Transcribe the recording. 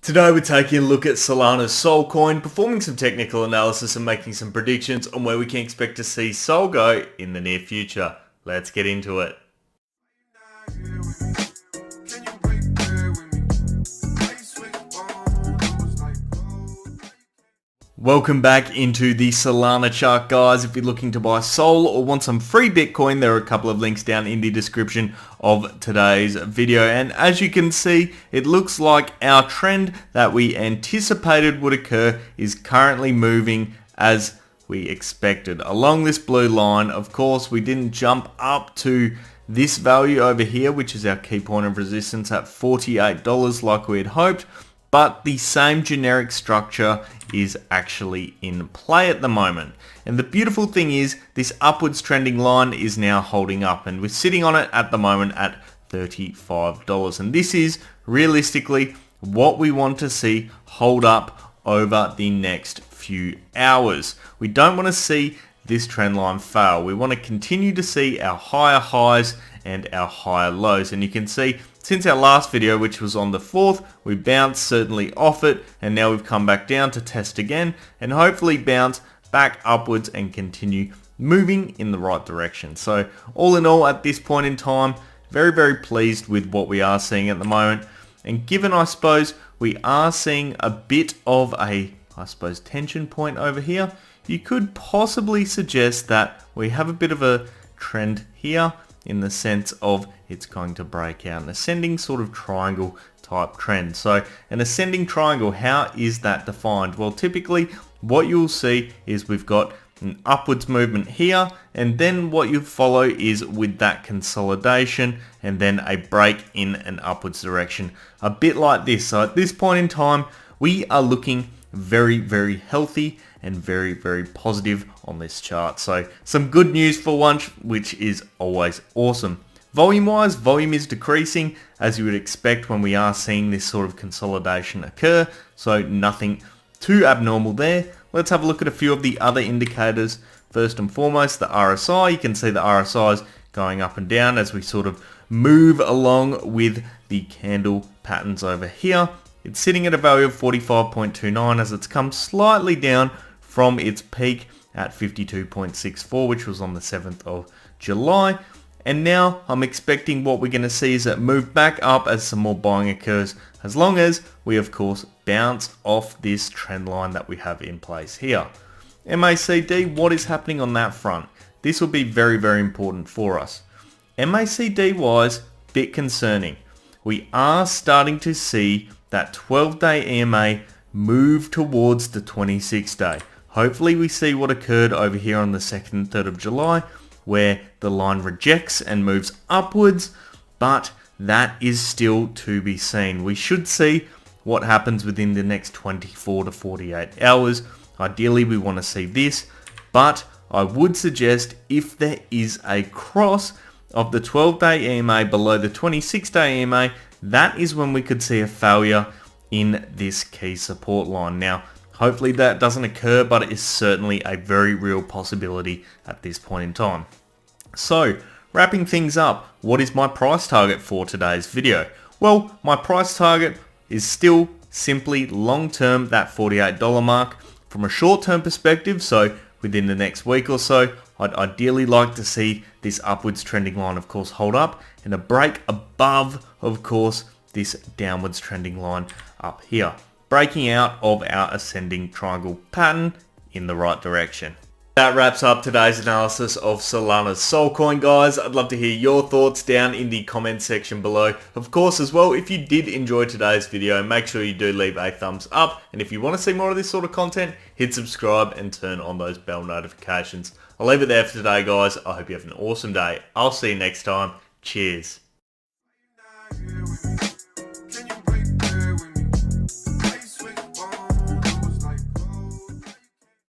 Today we're taking a look at Solana's Sol coin, performing some technical analysis and making some predictions on where we can expect to see Sol go in the near future. Let's get into it. Welcome back into the Solana chart, guys. If you're looking to buy Sol or want some free Bitcoin, there are a couple of links down in the description of today's video. And as you can see, it looks like our trend that we anticipated would occur is currently moving as we expected. Along this blue line, of course, we didn't jump up to this value over here, which is our key point of resistance at $48 like we had hoped. But the same generic structure is actually in play at the moment. And the beautiful thing is this upwards trending line is now holding up, and we're sitting on it at the moment at $35. And this is realistically what we want to see hold up over the next few hours. We don't want to see this trend line fail. We want to continue to see our higher highs and our higher lows. And you can see since our last video, which was on the 4th, we bounced certainly off it, and now we've come back down to test again and hopefully bounce back upwards and continue moving in the right direction. So all in all, at this point in time, very pleased with what we are seeing at the moment. And given, I suppose, we are seeing a bit of a, tension point over here, you could possibly suggest that we have a bit of a trend here in the sense of it's going to break out an ascending sort of triangle type trend. So an ascending triangle, how is that defined? Well, typically what you'll see is we've got an upwards movement here, and then what you follow is with that consolidation and then a break in an upwards direction, a bit like this. So at this point in time, we are looking very healthy and very positive on this chart. So some good news for once, which is always awesome. Volume wise, volume is decreasing as you would expect when we are seeing this sort of consolidation occur. So nothing too abnormal there. Let's have a look at a few of the other indicators. First and foremost, the RSI. You can see the RSI is going up and down as we sort of move along with the candle patterns over here. It's sitting at a value of 45.29 as it's come slightly down from its peak at 52.64, which was on the 7th of July. And now I'm expecting what we're going to see is that move back up as some more buying occurs, as long as we of course bounce off this trend line that we have in place here. MACD, what is happening on that front? This will be very important for us. MACD wise, bit concerning. We are starting to see that 12-day EMA move towards the 26-day. Hopefully we see what occurred over here on the 2nd and 3rd of July, where the line rejects and moves upwards, but that is still to be seen. We should see what happens within the next 24 to 48 hours. Ideally we want to see this, but I would suggest if there is a cross of the 12-day EMA below the 26-day EMA, that is when we could see a failure in this key support line. Now, hopefully that doesn't occur, but it is certainly a very real possibility at this point in time. So, wrapping things up, what is my price target for today's video? Well, my price target is still simply long-term, that $48 mark. From a short-term perspective, so within the next week or so, I'd ideally like to see this upwards trending line, of course, hold up and a break above, of course, this downwards trending line up here, breaking out of our ascending triangle pattern in the right direction. That wraps up today's analysis of Solana's Sol coin, guys. I'd love to hear your thoughts down in the comments section below. Of course, as well, if you did enjoy today's video, make sure you do leave a thumbs up. And if you want to see more of this sort of content, hit subscribe and turn on those bell notifications. I'll leave it there for today, guys. I hope you have an awesome day. I'll see you next time. Cheers.